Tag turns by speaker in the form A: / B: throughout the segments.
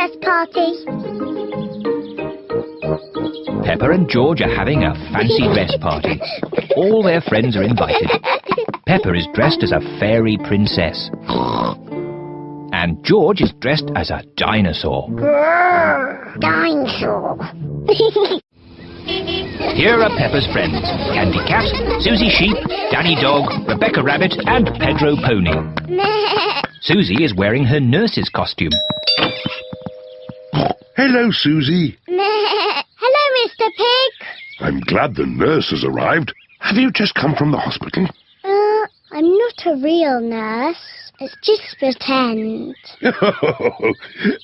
A: dress party.
B: Peppa and George are having a fancy dress party. All their friends are invited. Peppa is dressed as a fairy princess. And George is dressed as a dinosaur.
A: Dinosaur.
B: Here are Peppa's friends: Candy Cat, Susie Sheep, Danny Dog, Rebecca Rabbit and Pedro Pony. Susie is wearing her nurse's costume.
C: Hello, Susie.
A: Hello, Mr. Pig.
C: I'm glad the nurse has arrived. Have you just come from the hospital?
A: I'm not a real nurse. It's just pretend.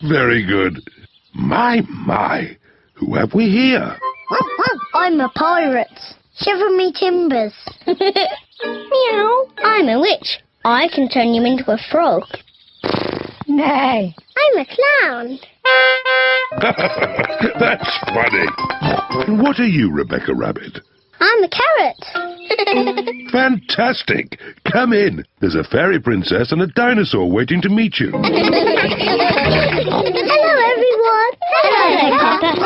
C: Very good. My, who have we here?
A: I'm a pirate. Shiver me timbers. Meow. I'm a witch. I can turn you into a frog. Nay. I'm a clown.
C: That's funny. And what are you, Rebecca Rabbit?
A: I'm a carrot.
C: Fantastic. Come in. There's a fairy princess and a dinosaur waiting to meet you.
A: Hello, everyone. Hello, Peppa.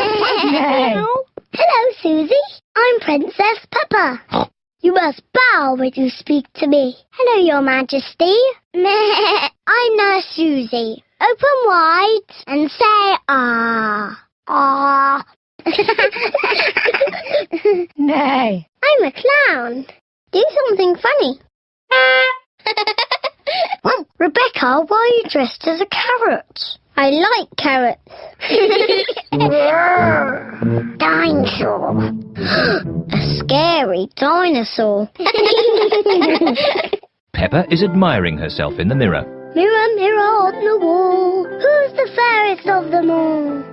A: Hello, Susie. I'm Princess Peppa. You must bow when you speak to me. Hello, Your Majesty. I'm Nurse Susie. Open wide and say ah. Ah. Nay. I'm a clown. Do something funny. Rebecca, why are you dressed as a carrot? I like carrots. Dinosaur. A scary dinosaur.
B: Peppa is admiring herself in the mirror.
A: Mirror, mirror on the wall, who's the fairest of them all?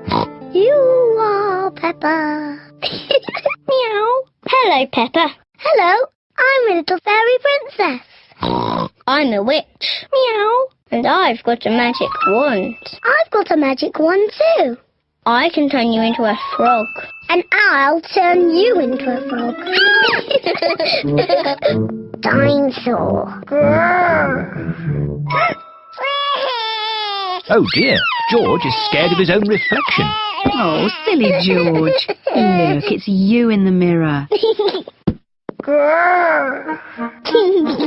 A: You are Peppa. Meow. Hello, Peppa. Hello, I'm a little fairy princess. I'm a witch. Meow. And I've got a magic wand. I've got a magic wand too. I can turn you into a frog. And I'll turn you into a frog. Dinosaur.
B: Oh dear, George is scared of his own reflection.
D: Oh, silly George. Look, it's you in the mirror.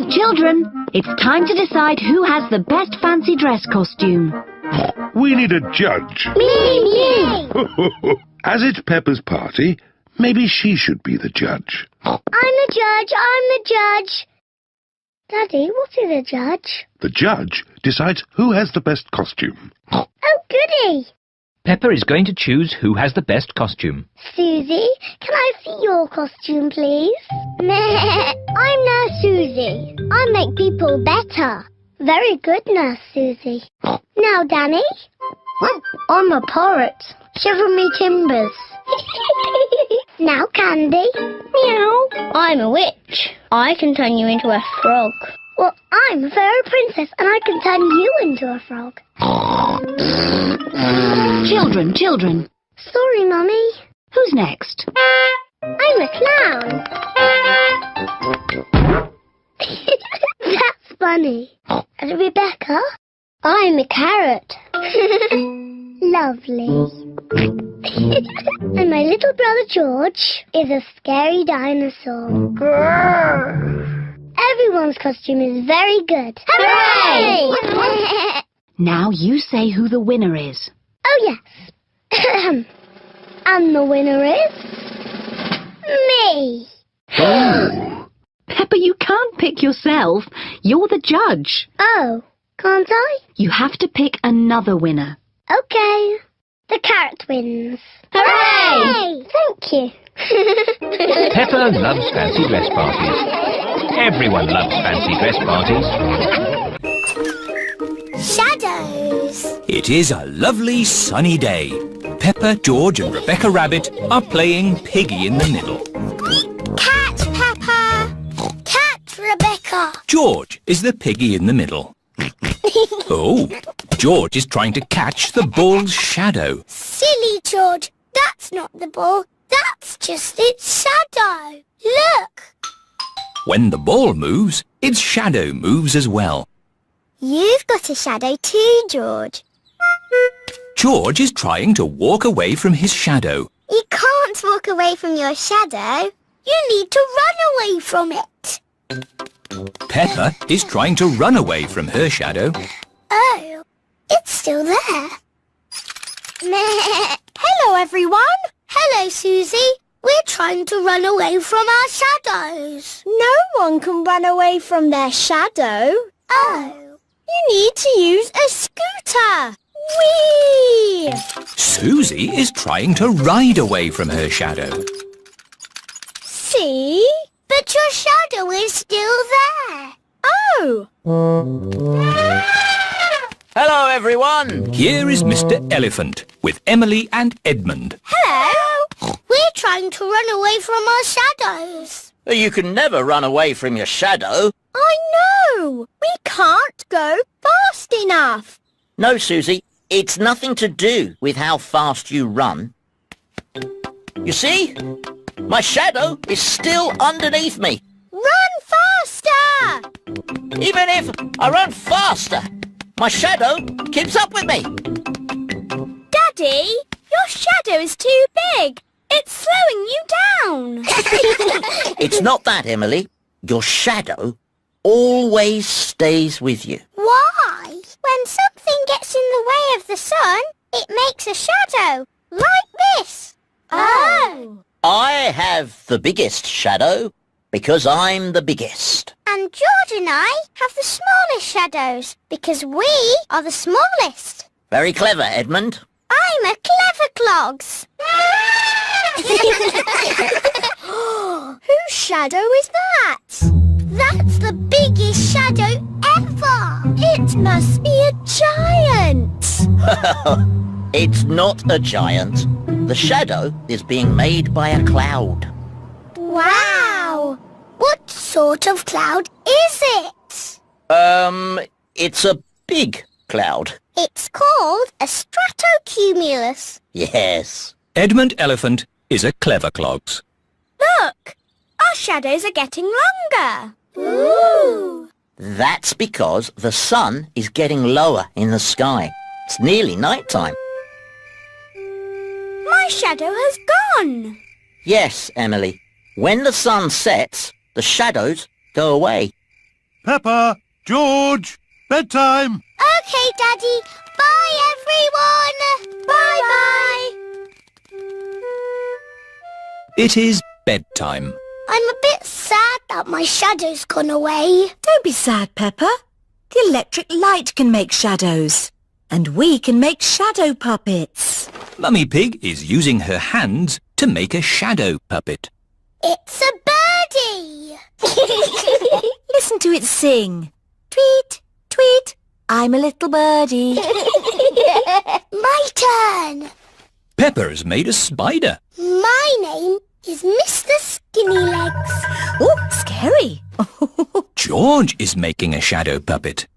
D: Children, it's time to decide who has the best fancy dress costume.
C: We need a judge.
A: Me.
C: As it's Peppa's party, maybe she should be the judge.
A: I'm the judge. Daddy, what is a judge?
C: The judge decides who has the best costume.
A: Oh, goody.
B: Peppa is going to choose who has the best costume.
A: Susie, can I see your costume, please? I'm Nurse Susie. I make people better. Very good, Nurse Susie. Now, Danny. I'm a pirate. Shiver me timbers. Now, Candy. Meow. I'm a witch. I can turn you into a frog. Well, I'm a fairy princess and I can turn you into a frog.
D: Children.
A: Sorry, Mummy.
D: Who's next?
A: I'm a clown. That's funny. And Rebecca? I'm a carrot. Lovely. And my little brother George is a scary dinosaur. Everyone's costume is very good. Hooray!
D: Now you say who the winner is.
A: Oh, yes. And the winner is... me.
C: Oh.
D: Peppa, you can't pick yourself. You're the judge.
A: Oh, can't I?
D: You have to pick another winner.
A: Okay. The carrot wins. Hooray! Thank you.
B: Peppa loves fancy dress parties. Everyone loves fancy dress parties.
A: Shadows.
E: It is a lovely sunny day. Peppa, George and Rebecca Rabbit are playing Piggy in the Middle.
A: Cat Peppa. Cat Rebecca.
E: George is the piggy in the middle. Oh, George is trying to catch the ball's shadow.
A: Silly George. That's not the ball. That's just its shadow. Look.
E: When the ball moves, its shadow moves as well.
A: You've got a shadow too, George.
E: George is trying to walk away from his shadow.
A: You can't walk away from your shadow. You need to run away from it.
E: Peppa is trying to run away from her shadow.
A: Oh, it's still there. Hello, everyone. Hello, Susie. We're trying to run away from our shadows. No one can run away from their shadow. Oh. You need to use a scooter. Whee!
E: Susie is trying to ride away from her shadow.
A: See? But your shadow is still there. Oh!
F: Hello, everyone.
E: Here is Mr. Elephant with Emily and Edmund.
A: Hello. We're trying to run away from our shadows.
F: You can never run away from your shadow.
A: I know. We can't go fast enough.
F: No, Susie, it's nothing to do with how fast you run. You see? My shadow is still underneath me.
A: Run faster!
F: Even if I run faster, my shadow keeps up with me.
A: Daddy, your shadow is too big. It's slowing you down.
F: It's not that, Emily. Your shadow always stays with you.
A: Why? When something gets in the way of the sun, it makes a shadow, like this. Oh.
F: I have the biggest shadow because I'm the biggest.
A: And George and I have the smallest shadows because we are the smallest.
F: Very clever, Edmund.
A: I'm a clever clogs. Whose shadow is that? That's the biggest shadow ever. It must be a giant.
F: It's not a giant. The shadow is being made by a cloud.
A: Wow. What sort of cloud is it?
F: It's a big cloud.
A: It's called a stratocumulus.
F: Yes.
E: Edmund Elephant is a clever clogs.
A: Look, our shadows are getting longer. Ooh.
F: That's because the sun is getting lower in the sky. It's nearly night time.
A: My shadow has gone.
F: Yes, Emily. When the sun sets, the shadows go away.
C: Peppa, George, bedtime.
A: Okay, Daddy. Bye, everyone. Bye-bye.
E: It is bedtime.
A: I'm a bit sad that my shadow's gone away.
G: Don't be sad, Peppa. The electric light can make shadows. And we can make shadow puppets.
E: Mummy Pig is using her hands to make a shadow puppet.
A: It's a birdie.
G: Listen to it sing. Tweet, tweet, I'm a little birdie.
A: My turn.
E: Peppa has made a spider.
A: My name is Mr. Skinny Legs.
G: Oh, scary.
E: George is making a shadow puppet.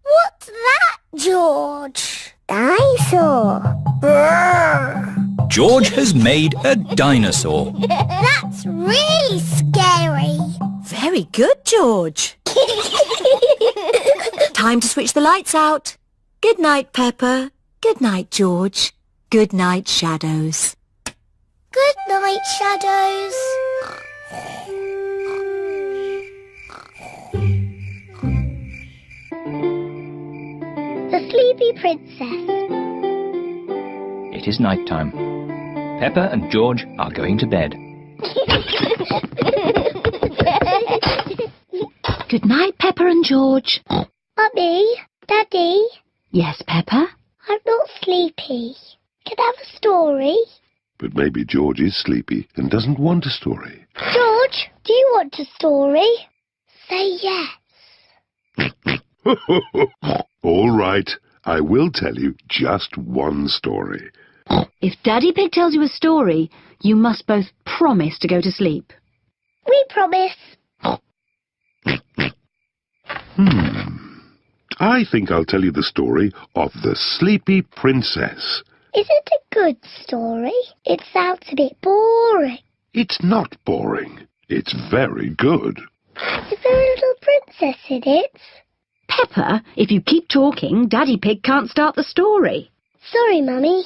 A: What's that, George? Dinosaur. Brrr.
E: George has made a dinosaur.
A: That's really scary.
G: Very good, George. Time to switch the lights out. Good night, Peppa. Good night, George. Good night, shadows.
A: Good night, shadows. The Sleepy Princess.
B: It is night time. Peppa and George are going to bed.
D: Good night, Peppa and George.
A: Mummy, Daddy,
D: Yes, Peppa?
A: I'm not sleepy. Can I have a story?
C: But maybe George is sleepy and doesn't want a story.
A: George, do you want a story? Say yes.
C: All right, I will tell you just one story.
D: If Daddy Pig tells you a story, you must both promise to go to sleep.
A: We promise.
C: I think I'll tell you the story of the Sleepy Princess.
A: Is it a good story? It sounds a bit boring.
C: It's not boring. It's very good.
A: Is there a little princess in it?
D: Peppa, if you keep talking, Daddy Pig can't start the story.
A: Sorry, Mummy.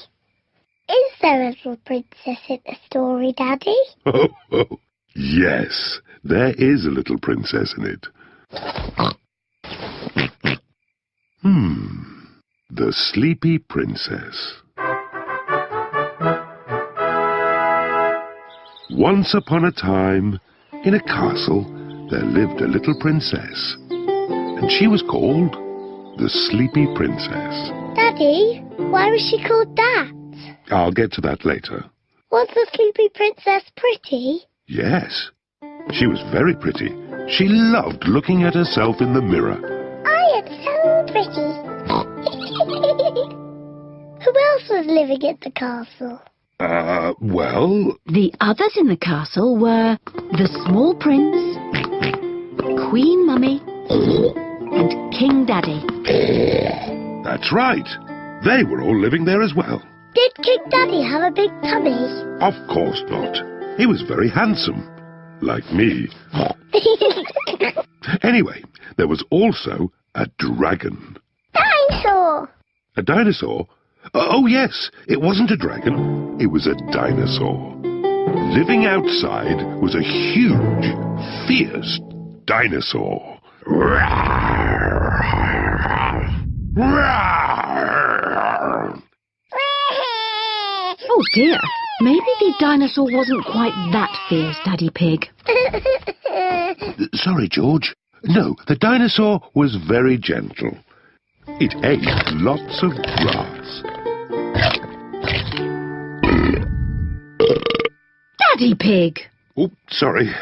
A: Is there a little princess in the story, Daddy?
C: Oh, yes, there is a little princess in it. The Sleepy Princess. Once upon a time, in a castle, there lived a little princess, and she was called the Sleepy Princess.
A: Daddy, why was she called that?
C: I'll get to that later.
A: Was the Sleepy Princess pretty?
C: Yes, she was very pretty. She loved looking at herself in the mirror.
A: I am so pretty. Who else was living at the castle?
C: Well...
D: The others in the castle were the small prince, Queen Mummy, and King Daddy.
C: That's right. They were all living there as well.
A: Did King Daddy have a big tummy?
C: Of course not. He was very handsome. Like me. Anyway, there was also a dragon.
A: Dinosaur!
C: A dinosaur? Oh, yes. It wasn't a dragon. It was a dinosaur. Living outside was a huge, fierce dinosaur.
D: Oh dear, maybe the dinosaur wasn't quite that fierce, Daddy Pig.
C: Sorry, George. No, the dinosaur was very gentle. It ate lots of grass.
D: Daddy Pig!
C: Oh, sorry.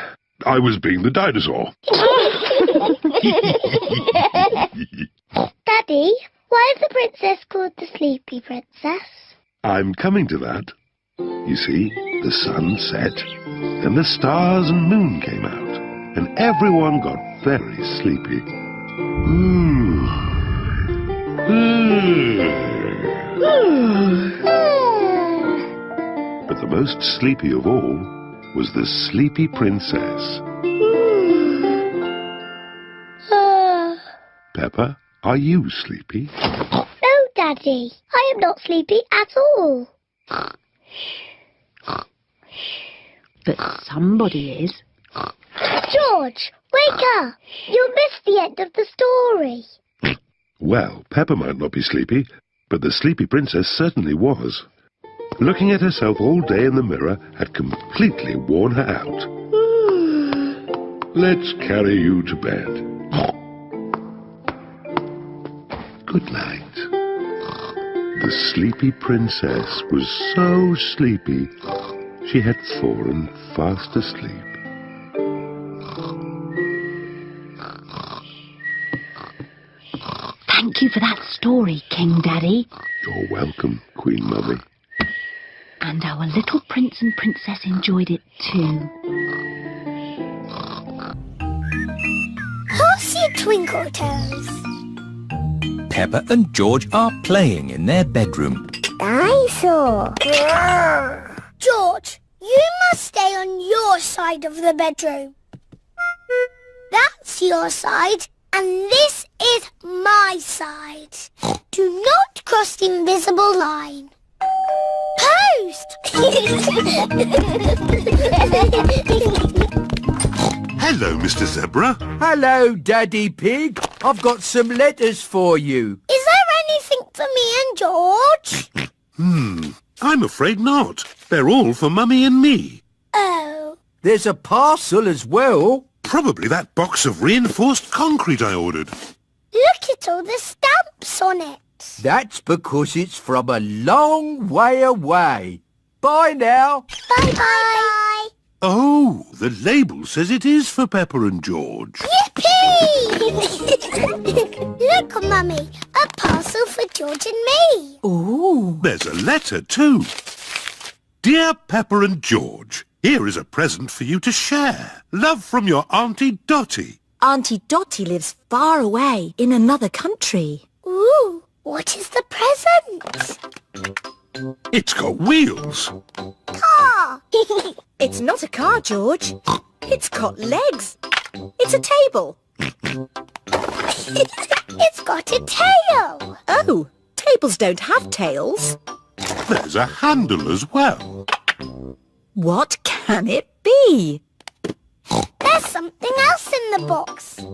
C: I was being the dinosaur.
A: Daddy, why is the princess called the Sleepy Princess?
C: I'm coming to that. You see, the sun set, and the stars and moon came out, and everyone got very sleepy. But the most sleepy of all was the Sleepy Princess. Peppa, are you sleepy?
A: No, Daddy. I am not sleepy at all.
D: But somebody is.
A: George, wake up. You'll miss the end of the story.
C: Well, Peppa might not be sleepy, but the Sleepy Princess certainly was. Looking at herself all day in the mirror had completely worn her out. Let's carry you to bed. Good night. The Sleepy Princess was so sleepy, she had fallen fast asleep.
D: Thank you for that story, King Daddy.
C: You're welcome, Queen Mummy.
D: And our little prince and princess enjoyed it too.
A: Who's your Twinkle Toes?
E: Peppa and George are playing in their bedroom.
A: Dinosaur. George, you must stay on your side of the bedroom. That's your side, and this is my side. Do not cross the invisible line. Post!
C: Hello, Mr. Zebra.
H: Hello, Daddy Pig. I've got some letters for you.
A: Is there anything for me and George?
C: I'm afraid not. They're all for Mummy and me.
A: Oh.
H: There's a parcel as well.
C: Probably that box of reinforced concrete I ordered.
A: Look at all the stamps on it.
H: That's because it's from a long way away. Bye now.
A: Bye-bye.
C: Oh, the label says it is for Peppa and George.
A: Yippee! Look, Mummy, a parcel for George and me.
H: Ooh.
C: There's a letter too. Dear Peppa and George, here is a present for you to share. Love from your Auntie Dottie.
G: Auntie Dottie lives far away in another country.
A: Ooh, what is the present?
C: It's got wheels.
A: Car.
G: It's not a car, George. It's got legs. It's a table.
A: It's got a tail.
G: Oh, table tables don't have tails.
C: There's a handle as well.
G: What can it be?
A: There's something else in the box.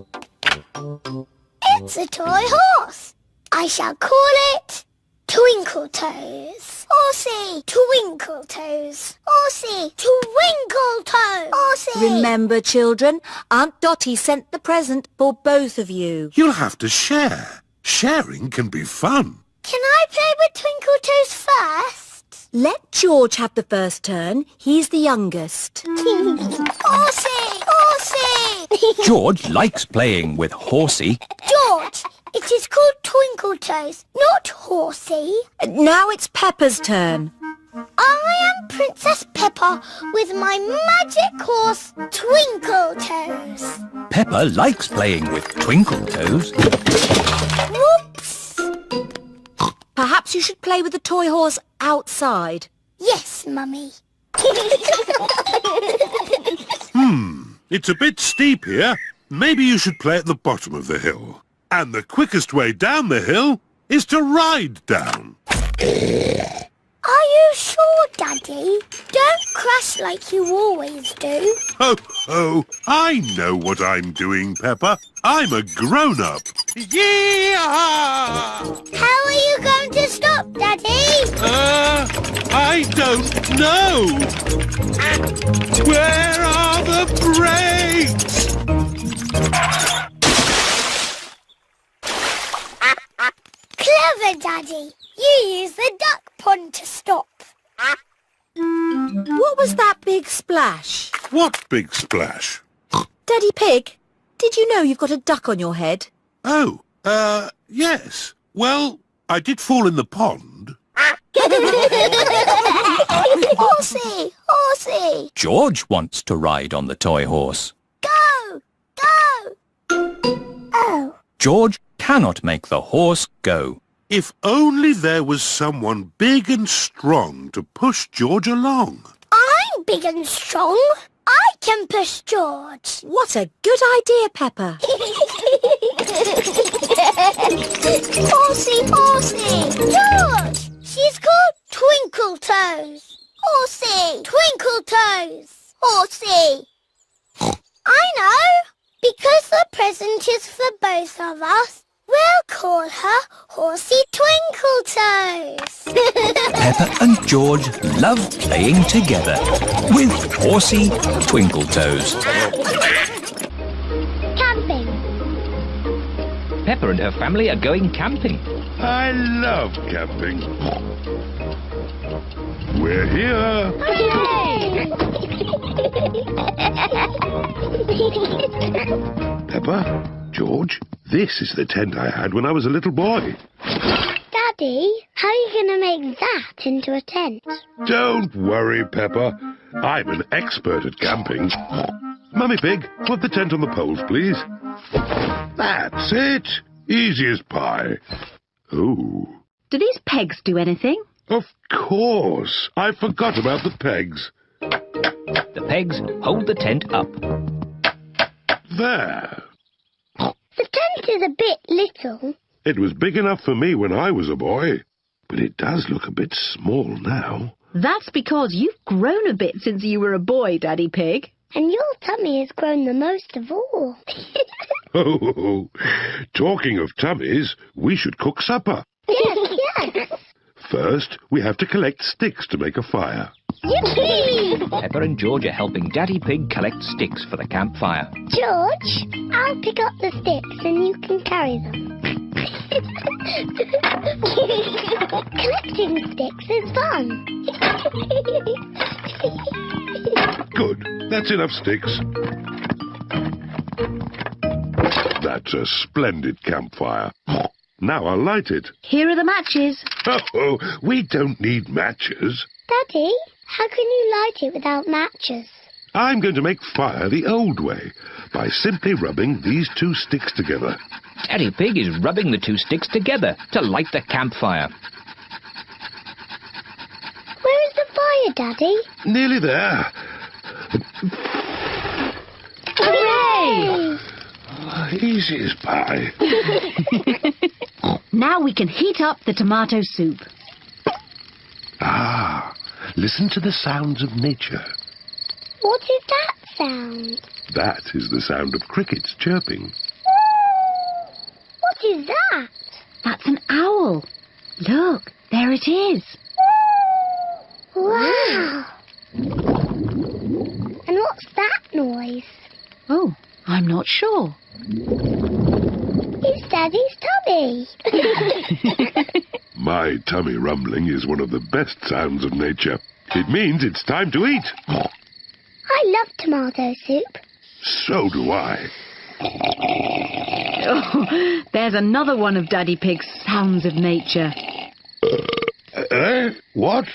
A: It's a toy horse. I shall call it Twinkle Toes. Horsey, Twinkle Toes. Horsey, Twinkle Toes. Horsey.
G: Remember, children, Aunt Dotty sent the present for both of you.
C: You'll have to share. Sharing can be fun.
A: Can I play with Twinkle Toes first?
G: Let George have the first turn. He's the youngest.
A: Horsey, Horsey.
E: George likes playing with Horsey.
A: George, it is called Twinkle Toes, not Horsey.
G: Now it's Peppa's turn.
A: I am Princess Peppa with my magic horse, Twinkle Toes.
E: Peppa likes playing with Twinkle Toes.
A: Whoops!
G: Perhaps you should play with the toy horse outside.
A: Yes, Mummy.
C: It's a bit steep here. Maybe you should play at the bottom of the hill. And the quickest way down the hill is to ride down.
A: Are you sure, Daddy? Don't crash like you always do.
C: Ho, ho! I know what I'm doing, Peppa. I'm a grown-up. Yeah!
A: How are you going to stop, Daddy?
C: I don't know. Where are the brakes?
A: Clever, Daddy. You use the duck pond to stop.
G: What was that big splash?
C: What big splash?
G: Daddy Pig, did you know you've got a duck on your head?
C: Oh, yes. Well, I did fall in the pond.
A: Horsey, Horsey.
E: George wants to ride on the toy horse.
A: Go, go. Oh.
E: George cannot make the horse go.
C: If only there was someone big and strong to push George along.
A: I'm big and strong. I can push George.
G: What a good idea, Peppa.
A: Horsey, Horsey. George, she's called Twinkle Toes. Horsey, Twinkle Toes. Horsey. I know. Because the present is for both of us, we'll call her Horsey Twinkle Toes.
E: Peppa and George love playing together with Horsey Twinkle Toes.
A: Camping.
B: Peppa and her family are going camping.
C: I love camping. We're here. Peppa, George, this is the tent I had when I was a little boy.
A: Daddy, how are you going to make that into a tent?
C: Don't worry, Peppa. I'm an expert at camping. Mummy Pig, put the tent on the poles, please. That's it. Easy as pie. Oh.
D: Do these pegs do anything?
C: Of course. I forgot about the pegs.
B: The pegs hold the tent up.
C: There.
A: The tent is a bit little.
C: It was big enough for me when I was a boy, but it does look a bit small now.
D: That's because you've grown a bit since you were a boy, Daddy Pig.
A: And your tummy has grown the most of all.
C: Oh, talking of tummies, we should cook supper.
A: Yes.
C: First, we have to collect sticks to make a fire.
A: Yippee!
B: Peppa and George are helping Daddy Pig collect sticks for the campfire.
A: George, I'll pick up the sticks and you can carry them. Collecting sticks is fun.
C: Good. That's enough sticks. That's a splendid campfire. Now I'll light it.
D: Here are the matches.
C: Oh, we don't need matches.
A: Daddy, how can you light it without matches?
C: I'm going to make fire the old way, by simply rubbing these two sticks together.
B: Daddy Pig is rubbing the two sticks together to light the campfire.
A: Where is the fire, Daddy?
C: Nearly there.
A: Hooray!
C: Easy as pie.
D: Now we can heat up the tomato soup.
C: Ah, listen to the sounds of nature.
A: What is that sound?
C: That is the sound of crickets chirping.
A: What is that?
D: That's an owl. Look, there it is.
A: Wow. And what's that noise?
D: Oh, I'm not sure.
A: It's Daddy's tummy.
C: My tummy rumbling is one of the best sounds of nature. It means it's time to eat.
A: I love tomato soup.
C: So do I.
D: Oh, there's another one of Daddy Pig's sounds of nature.
C: What?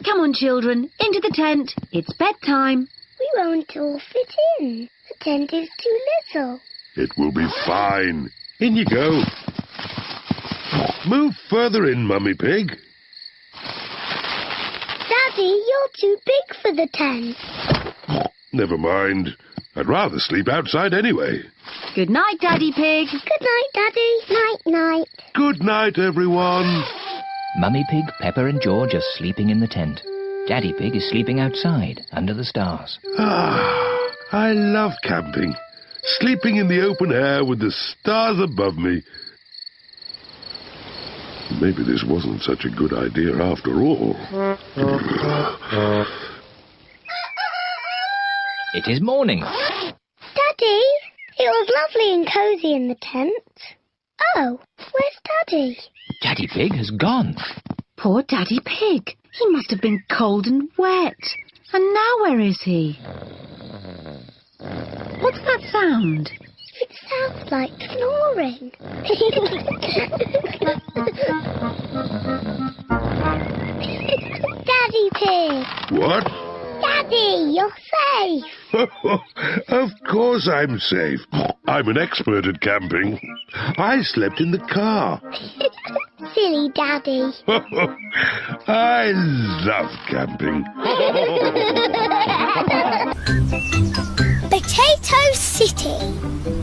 D: Come on, children, into the tent. It's bedtime.
A: We won't all fit in. The tent is too little.
C: It will be fine. In you go. Move further in, Mummy Pig.
A: Daddy, you're too big for the tent.
C: Never mind. I'd rather sleep outside anyway.
D: Good night, Daddy Pig.
A: Good night, Daddy. Night-night.
C: Good night, everyone.
B: Mummy Pig, Peppa and George are sleeping in the tent. Daddy Pig is sleeping outside, under the stars.
C: Ah, I love camping. Sleeping in the open air with the stars above me. Maybe this wasn't such a good idea after all.
B: It is morning.
A: Daddy, it was lovely and cosy in the tent. Oh, where's Daddy?
B: Daddy Pig has gone.
D: Poor Daddy Pig. He must have been cold and wet. And now where is he? What's that sound?
A: It sounds like snoring. Daddy Pig!
C: What?
A: Daddy, you're safe!
C: Of course I'm safe. I'm an expert at camping. I slept in the car.
A: Silly Daddy.
C: I love camping.
A: Potato City.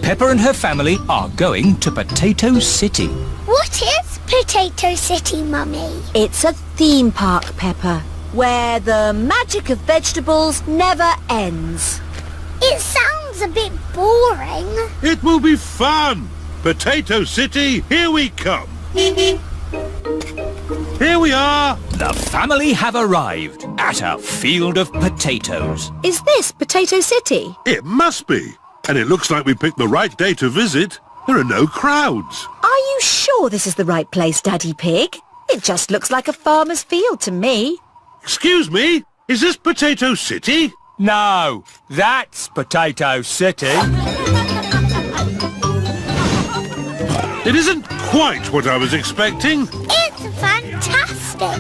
E: Peppa and her family are going to Potato City.
A: What is Potato City, Mummy?
G: It's a theme park, Peppa, where the magic of vegetables never ends.
A: It sounds a bit boring.
C: It will be fun. Potato City, here we come. Here we are.
E: The family have arrived at a field of potatoes.
G: Is this Potato City?
C: It must be. And it looks like we picked the right day to visit. There are no crowds.
G: Are you sure this is the right place, Daddy Pig? It just looks like a farmer's field to me.
C: Excuse me, is this Potato City?
E: No, that's Potato City.
C: It isn't quite what I was expecting.
A: It's fantastic.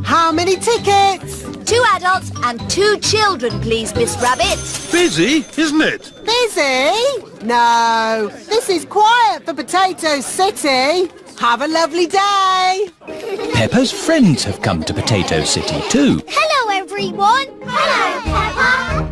I: How many tickets?
G: 2 adults and 2 children, please, Miss Rabbit.
C: Busy, isn't it?
I: Busy? No, this is quiet for Potato City. Have a lovely day.
E: Peppa's friends have come to Potato City too.
A: Hello, everyone. Hello, Peppa.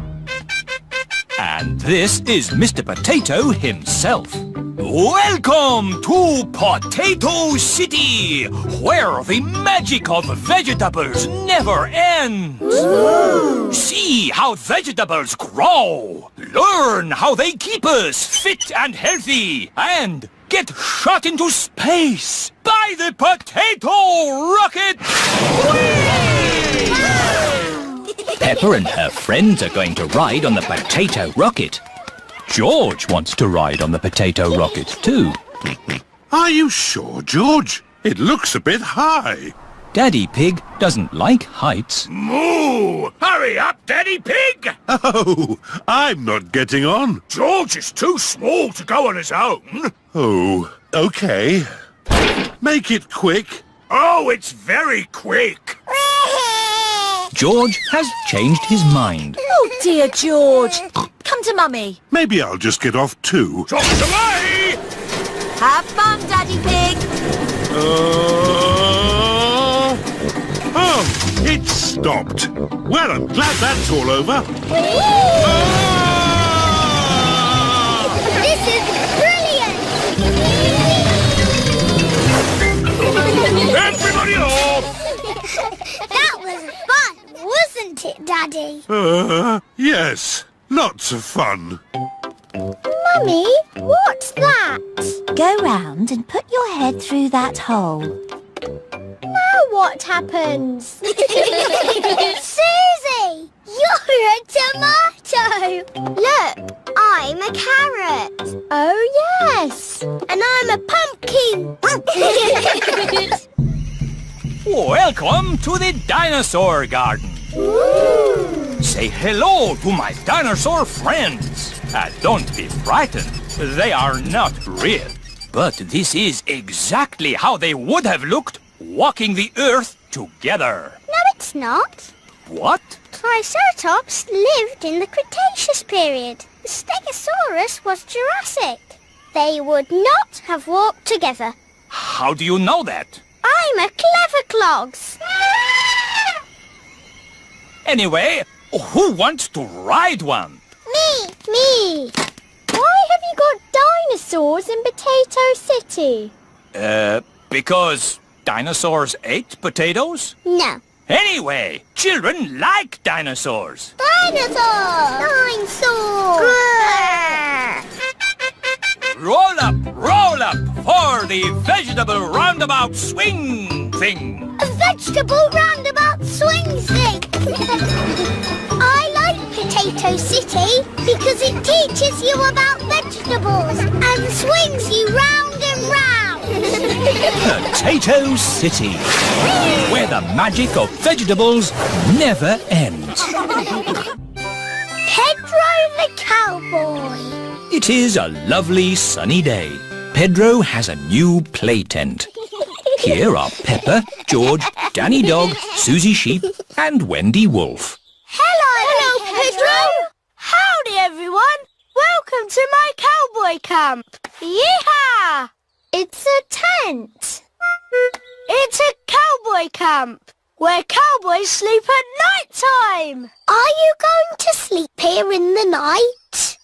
E: And this is Mr. Potato himself. Welcome to Potato City, where the magic of vegetables never ends. Ooh. See how vegetables grow. Learn how they keep us fit and healthy. And get shot into space by the potato rocket. Peppa and her friends are going to ride on the potato rocket. George wants to ride on the potato rocket too.
C: Are you sure, George? It looks a bit high.
E: Daddy Pig doesn't like heights.
C: Moo! Hurry up, Daddy Pig! Oh, I'm not getting on.
E: George is too small to go on his own.
C: Oh, okay. Make it quick.
E: Oh, it's very quick. George has changed his mind.
G: Oh, dear George. Come to Mummy.
C: Maybe I'll just get off too.
E: George away!
G: Have fun, Daddy Pig.
C: Oh, it stopped. Well, I'm glad that's all over.
A: This is brilliant!
C: Yes, lots of fun.
A: Mummy, what's that?
G: Go round and put your head through that hole.
A: Now what happens? Susie, you're a tomato. Look, I'm a carrot. Oh, yes. And I'm a pumpkin.
E: Welcome to the dinosaur garden.
A: Ooh.
E: Say hello to my dinosaur friends. Don't be frightened. They are not real. But this is exactly how they would have looked walking the earth together.
A: No, it's not.
E: What?
A: Triceratops lived in the Cretaceous period. The Stegosaurus was Jurassic. They would not have walked together.
E: How do you know that?
A: I'm a clever clogs.
E: Anyway, who wants to ride one?
A: Me. Why have you got dinosaurs in Potato City?
E: Because dinosaurs ate potatoes?
A: No.
E: Anyway, children like dinosaurs.
A: Dinosaur!
E: Roll up for the vegetable roundabout swing thing.
A: A vegetable roundabout swing thing. I like Potato City because it teaches you about vegetables and swings you round and round.
E: Potato City, where the magic of vegetables never ends.
A: Pedro the Cowboy.
E: It is a lovely sunny day. Pedro has a new play tent. Here are Peppa, George, Danny Dog, Susie Sheep and Wendy Wolf.
A: Hello, Pedro. Howdy, everyone. Welcome to my cowboy camp. Yeehaw! It's a tent. It's a cowboy camp where cowboys sleep at night time. Are you going to sleep here in the night?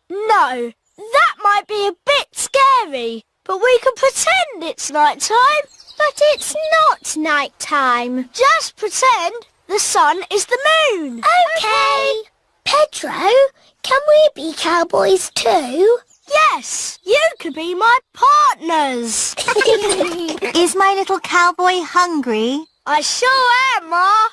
A: No. That might be a bit scary, but we can pretend it's night time. But it's not night time. Just pretend the sun is the moon. Okay. Pedro, can we be cowboys too? Yes, you could be my partners.
G: Is my little cowboy hungry?
A: I sure am, Ma.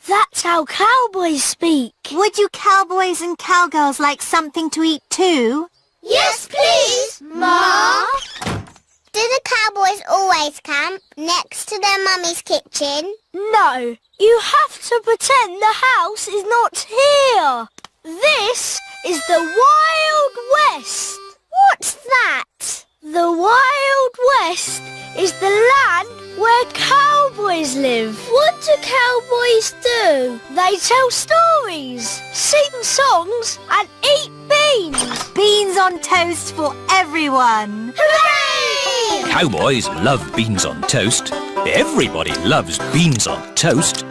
A: That's how cowboys speak.
G: Would you cowboys and cowgirls like something to eat too?
A: Yes, please, Ma. Do the cowboys always camp next to their mummy's kitchen? No, you have to pretend the house is not here. This is the Wild West. What's that? The Wild West is the land where cowboys live. What do cowboys do? They tell stories, sing songs and eat beans.
G: Beans on toast for everyone.
A: Hooray!
E: Cowboys love beans on toast. Everybody loves beans on toast.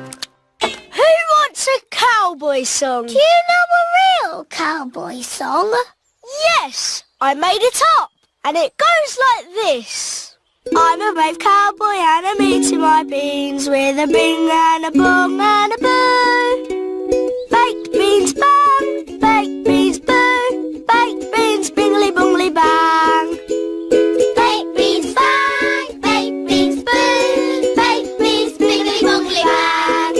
A: Who wants a cowboy song? Do you know a real cowboy song? Yes, I made it up. And it goes like this. I'm a brave cowboy and I'm eating my beans with a bing and a bong and a boo. Baked beans bang, baked beans boo, baked beans bingly bongly bang. Baked beans bang, baked beans boo, baked beans bingly bongly bang.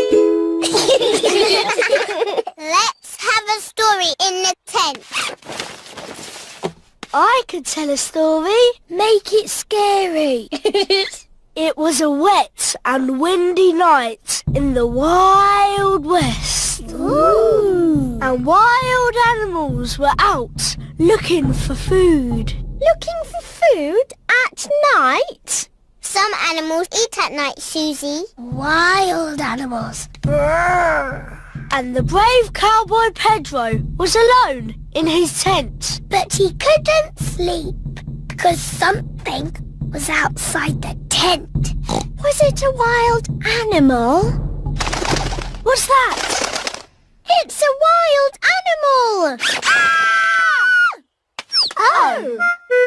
A: Let's have a story in the tent. I could tell a story. Make it scary. It was a wet and windy night in the Wild West. Ooh. And wild animals were out looking for food. Looking for food at night? Some animals eat at night, Susie. Wild animals. Brrr. And the brave cowboy Pedro was alone in his tent. But he couldn't sleep because something was outside the tent. Was it a wild animal? What's that? It's a wild animal! Ah! Oh!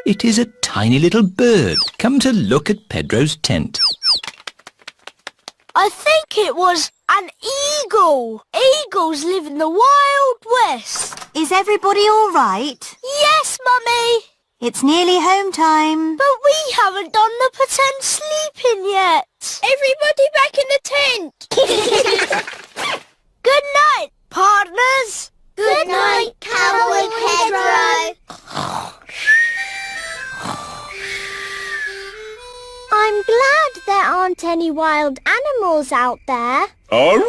E: It is a tiny little bird come to look at Pedro's tent.
A: I think it was An eagle! Eagles live in the Wild West.
G: Is everybody all right?
A: Yes, Mummy.
G: It's nearly home time.
A: But we haven't done the pretend sleeping yet. Everybody back in the tent. Good night, partners. Good night, Cowboy Pedro. I'm glad there aren't any wild animals out there. Wild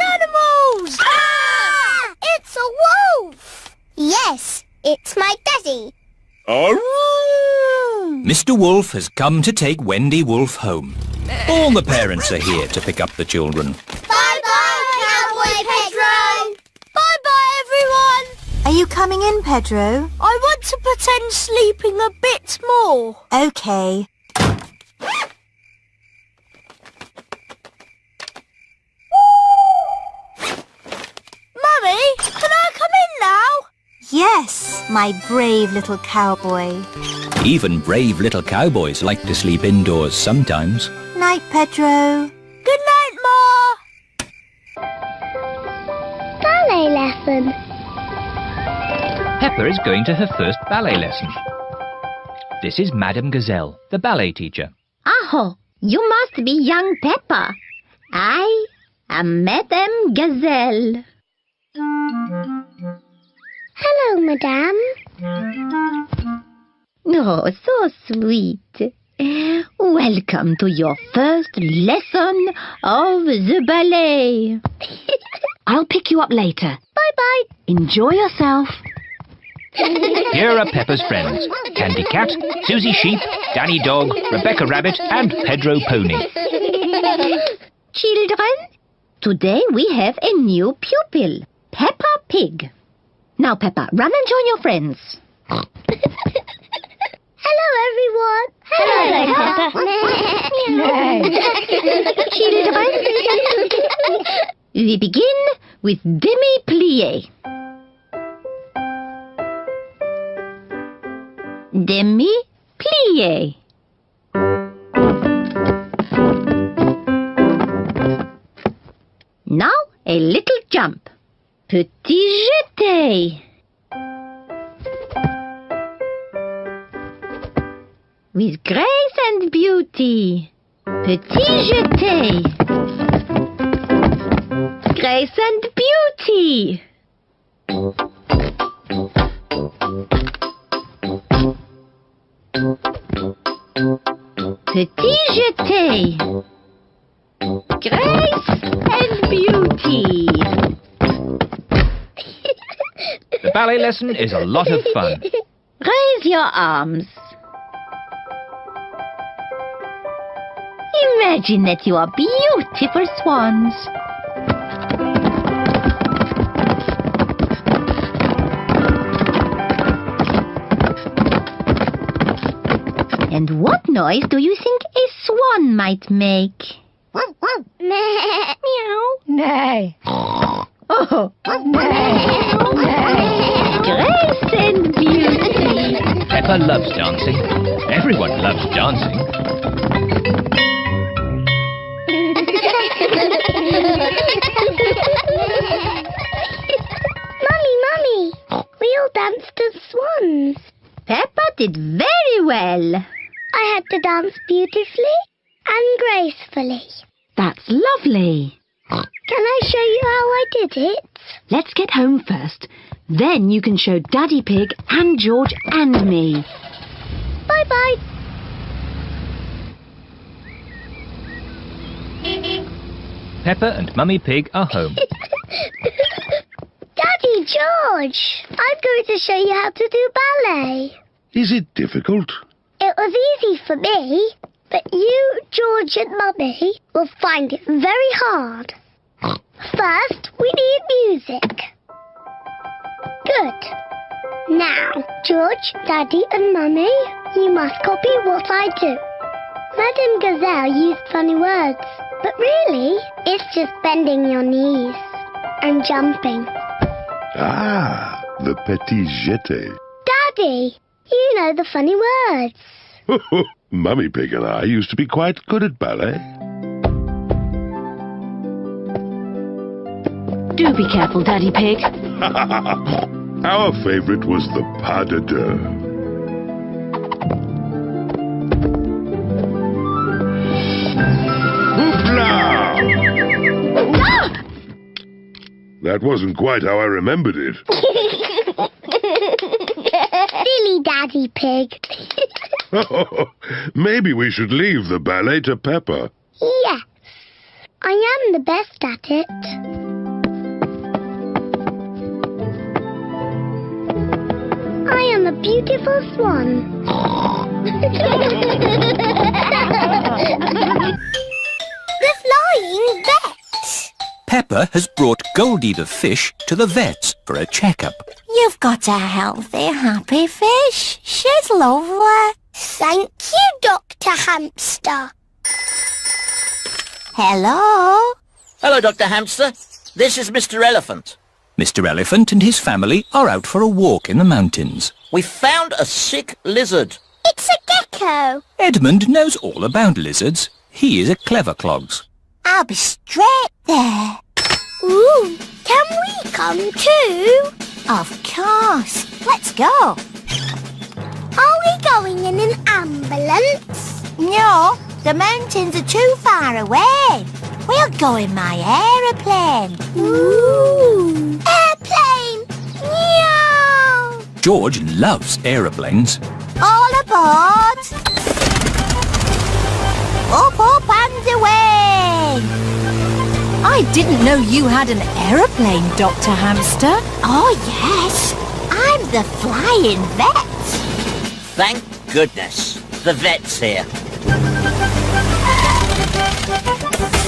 A: animals! Ah! It's a wolf! Yes, it's my daddy.
E: Mr. Wolf has come to take Wendy Wolf home. All the parents are here to pick up the children.
A: Bye-bye, Cowboy Pedro! Bye-bye, everyone!
G: Are you coming in, Pedro?
A: I want to pretend sleeping a bit more.
G: Okay.
A: Mummy, can I come in now?
G: Yes, my brave little cowboy.
E: Even brave little cowboys like to sleep indoors sometimes.
G: Night, Pedro.
A: Good night, Ma. Ballet lesson.
B: Peppa is going to her first ballet lesson. This is Madame Gazelle, the ballet teacher.
J: Oh, you must be young Peppa. I am Madame Gazelle.
A: Hello, Madame.
J: Oh, so sweet. Welcome to your first lesson of the ballet. I'll pick you up later.
A: Bye-bye.
J: Enjoy yourself.
B: Here are Peppa's friends. Candy Cat, Susie Sheep, Danny Dog, Rebecca Rabbit and Pedro Pony.
J: Children, today we have a new pupil, Peppa Pig. Now, Peppa, run and join your friends.
A: Hello, everyone.
J: Hello, Children, we begin with demi-plie. Demi-plie. Now a little jump. Petit jeté. With grace and beauty. Petit jeté. Grace and beauty. Petit jeté. Grace and beauty.
B: The ballet lesson is a lot of fun.
J: Raise your arms. Imagine that you are beautiful swans. And what noise do you think a swan might make? Meow. Nay. Oh, grace and beauty.
B: Peppa loves dancing. Everyone loves dancing.
A: Mummy, we all danced as swans.
J: Peppa did very well.
A: I had to dance beautifully and gracefully.
J: That's lovely.
A: Can I show you how I did it?
J: Let's get home first. Then you can show Daddy Pig and George and me.
A: Bye-bye.
B: Peppa and Mummy Pig are home.
A: Daddy George, I'm going to show you how to do ballet.
C: Is it difficult?
A: It was easy for me, but you, George and Mummy will find it very hard. First, we need music. Good. Now, George, Daddy and Mummy, you must copy what I do. Madame Gazelle used funny words, but really, it's just bending your knees and jumping.
C: Ah, the petit jeté.
A: Daddy, you know the funny words.
C: Mummy Pig and I used to be quite good at ballet.
J: Do be careful, Daddy Pig.
C: Our favourite was the pas de deux. Hoopla! That wasn't quite how I remembered it.
A: Silly Daddy Pig.
C: Maybe we should leave the ballet to Peppa.
A: Yes, I am the best at it. I am a beautiful swan. The flying vet.
E: Peppa has brought Goldie the fish to the vet's for a checkup.
K: You've got a healthy, happy fish. She's lovely.
A: Thank you, Dr. Hamster.
K: Hello?
F: Hello, Dr. Hamster. This is Mr. Elephant.
E: Mr. Elephant and his family are out for a walk in the mountains.
F: We found a sick lizard.
A: It's a gecko.
E: Edmund knows all about lizards. He is a clever clogs.
K: I'll be straight there.
A: Ooh, can we come too?
K: Of course. Let's go.
A: Are we going in an ambulance?
K: No, the mountains are too far away. We'll go in my aeroplane.
A: Ooh, airplane! Meow!
E: George loves aeroplanes.
K: All aboard. Up, up and away.
G: I didn't know you had an aeroplane, Dr. Hamster.
K: Oh, yes. I'm the flying vet.
F: Thank goodness. The vet's here.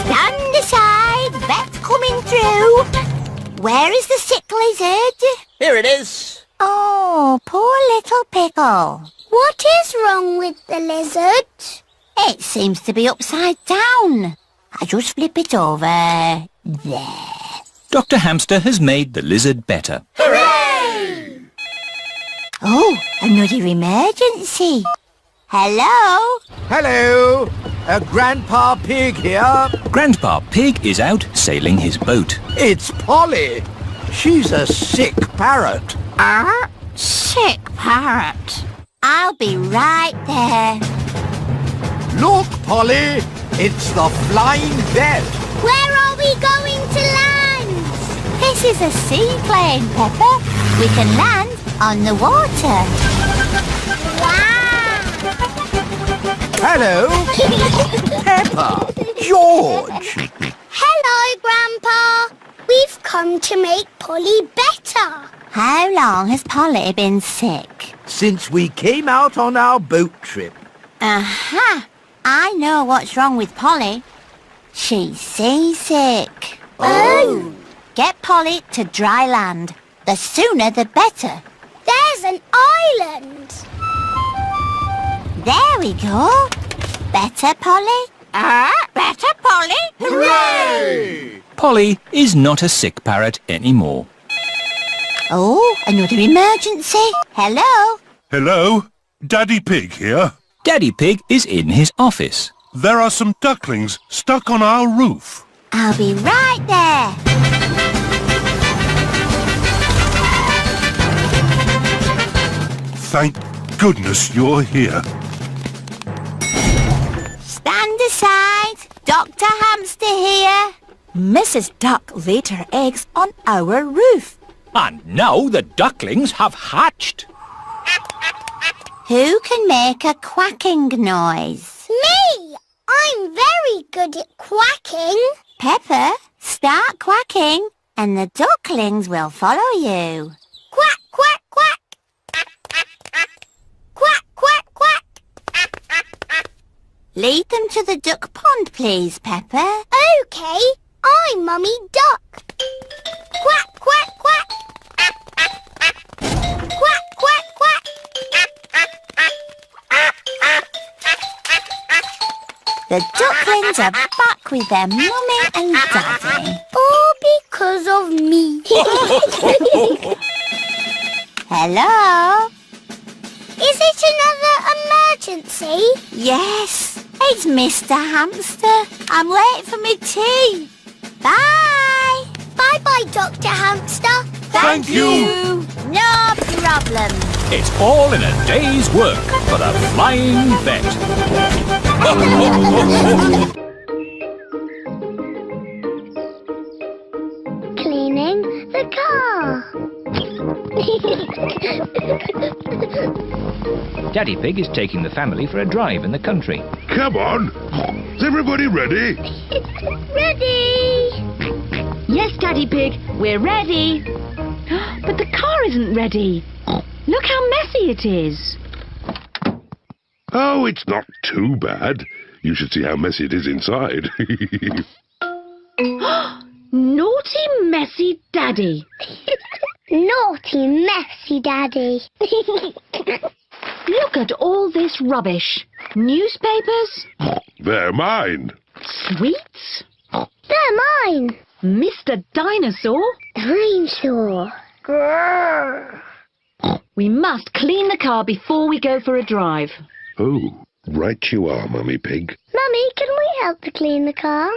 K: Stand aside, vet coming through. Where is the sick lizard?
F: Here it is.
K: Oh, poor little pickle.
A: What is wrong with the lizard?
K: It seems to be upside down. I just flip it over. There.
E: Dr. Hamster has made the lizard better.
F: Hooray!
K: Oh, another emergency. Hello?
H: Hello. Grandpa Pig here.
E: Grandpa Pig is out sailing his boat.
H: It's Polly. She's a sick parrot.
K: Sick parrot. I'll be right there.
H: Look, Polly. It's the flying vet.
A: Where are we going to land?
K: This is a seaplane, Peppa. We can land on the water.
A: Wow!
H: Hello. Peppa. George.
A: Hello, Grandpa. We've come to make Polly better.
K: How long has Polly been sick?
H: Since we came out on our boat trip.
K: Aha! I know what's wrong with Polly. She's seasick.
A: Oh!
K: Get Polly to dry land. The sooner the better.
A: There's an island.
K: There we go. Better, Polly? Better, Polly?
H: Hooray!
E: Polly is not a sick parrot anymore.
K: Oh, another emergency. Hello?
C: Hello? Daddy Pig here.
E: Daddy Pig is in his office.
C: There are some ducklings stuck on our roof.
K: I'll be right there.
C: Thank goodness you're here.
K: Stand aside. Dr. Hamster here.
G: Mrs. Duck laid her eggs on our roof.
E: And now the ducklings have hatched.
K: Who can make a quacking noise?
A: Me! I'm very good at quacking.
K: Peppa, start quacking and the ducklings will follow you.
A: Quack, quack, quack. Quack, quack, quack.
K: Lead them to the duck pond, please, Peppa.
A: OK, I'm Mummy Duck. Quack, quack, quack. Quack, quack, quack.
K: The ducklings are back with their mummy and daddy.
A: All because of me.
K: Hello?
A: Is it another emergency?
K: Yes, it's Mr. Hamster. I'm late for my tea. Bye. Bye-bye, Dr. Hamster.
E: Thank you.
K: No problem.
E: It's all in a day's work for the Flying Vet.
A: Cleaning the car.
B: Daddy Pig is taking the family for a drive in the country.
C: Come on. Is everybody ready?
A: Ready?
J: Yes, Daddy Pig, we're ready. But the car isn't ready. Look how messy it is.
C: Oh, it's not too bad. You should see how messy it is inside.
J: Naughty, messy Daddy.
A: Naughty, messy Daddy.
J: Look at all this rubbish. Newspapers,
C: They're mine.
J: sweets,
A: They're mine.
J: Mr. Dinosaur.
A: I'm sure. Grrr.
J: We must clean the car before we go for a drive.
C: Oh, right you are, Mummy Pig.
A: Mummy, can we help to clean the car?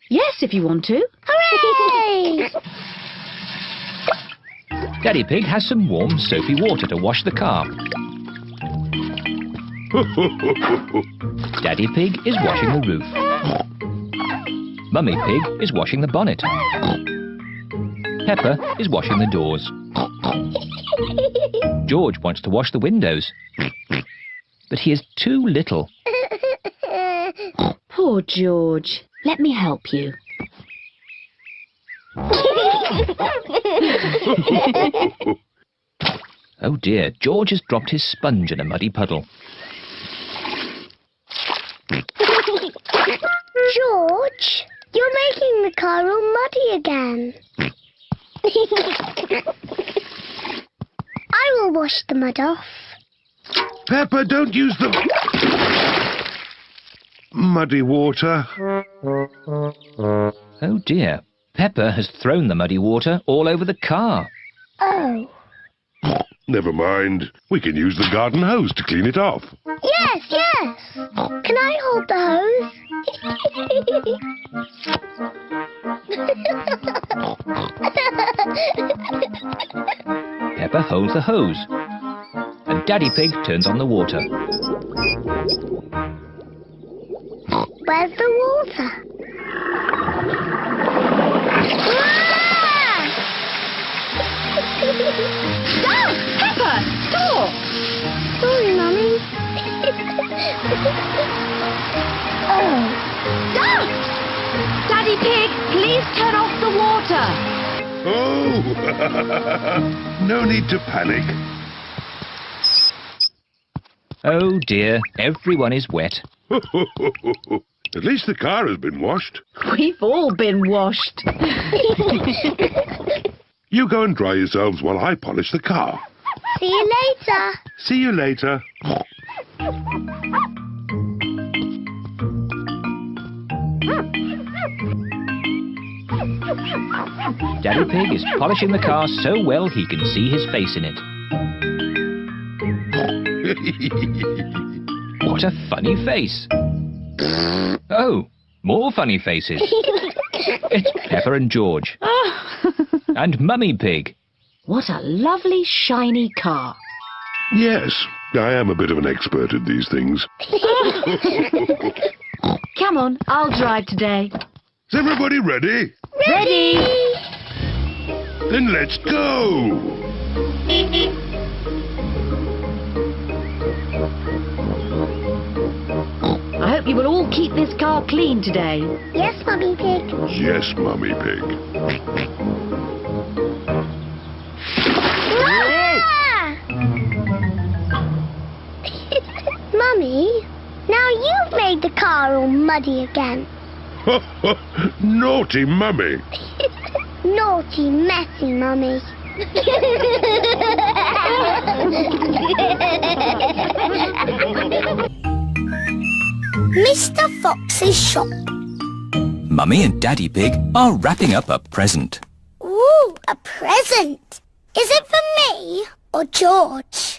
J: Yes, if you want to.
A: Hooray!
B: Daddy Pig has some warm soapy water to wash the car. Daddy Pig is washing the roof. Mummy Pig is washing the bonnet. Peppa is washing the doors. George wants to wash the windows, but he is too little.
J: Poor George. Let me help you.
B: Oh dear, George has dropped his sponge in a muddy puddle.
A: George, you're making the car all muddy again. I will wash the mud off.
C: Peppa, don't use the muddy water.
B: Oh dear, Peppa has thrown the muddy water all over the car.
A: Oh.
C: Never mind. We can use the garden hose to clean it off.
A: Yes, yes. Can I hold the hose?
B: Peppa holds the hose, and Daddy Pig turns on the water.
A: Where's the water?
J: Stop! Peppa! Stop!
A: Sorry, Mummy. Oh.
J: Stop! Daddy Pig, please turn off the water.
C: Oh! No need to panic.
B: Oh dear, everyone is wet.
C: At least the car has been washed.
J: We've all been washed.
C: You go and dry yourselves while I polish the car.
A: See you later.
C: See you later.
B: Daddy Pig is polishing the car so well he can see his face in it. What a funny face. Oh, more funny faces. It's Peppa and George. And Mummy Pig.
J: What a lovely shiny car.
C: Yes, I am a bit of an expert at these things.
J: Come on, I'll drive today.
C: Is everybody ready?
J: Ready?
C: Then let's go!
J: I hope you will all keep this car clean today.
A: Yes, Mummy Pig.
C: Yes, Mummy Pig.
A: Ah! Mummy, now you've made the car all muddy again.
C: Naughty Mummy.
A: Naughty, messy Mummy.
K: Mr. Fox's shop.
E: Mummy and Daddy Pig are wrapping up a present.
K: Ooh, a present. Is it for me or George?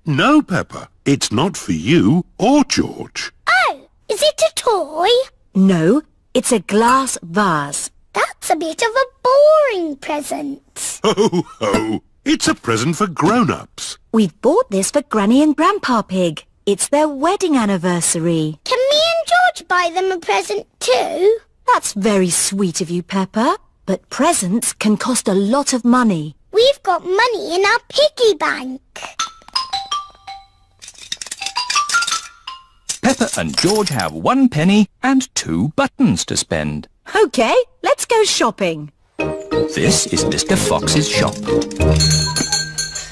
C: No, Peppa. It's not for you or George.
K: Oh, is it a toy?
G: No, it's a glass vase.
A: That's a bit of a boring present.
C: Ho, ho! It's a present for grown-ups.
G: We've bought this for Granny and Grandpa Pig. It's their wedding anniversary.
A: Can me and George buy them a present too?
G: That's very sweet of you, Peppa. But presents can cost a lot of money.
A: We've got money in our piggy bank.
E: Peppa and George have 1 penny and 2 buttons to spend.
G: OK, let's go shopping.
E: This is Mr. Fox's shop.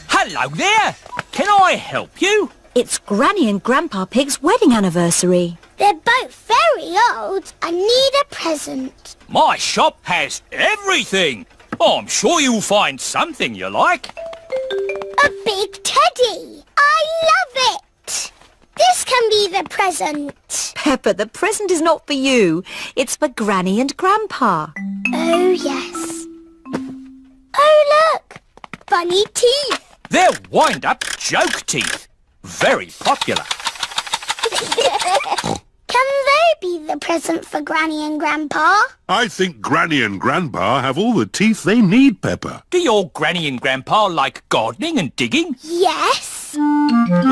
E: Hello there! Can I help you?
G: It's Granny and Grandpa Pig's wedding anniversary.
A: They're both very old and need a present.
E: My shop has everything. I'm sure you'll find something you like.
A: A big teddy. I love it. This can be the present.
G: Peppa, the present is not for you. It's for Granny and Grandpa.
A: Oh, yes. Oh, look. Funny teeth.
E: They're wind-up joke teeth. Very popular.
A: Can they be the present for Granny and Grandpa?
C: I think Granny and Grandpa have all the teeth they need, Peppa.
E: Do your Granny and Grandpa like gardening and digging?
A: Yes.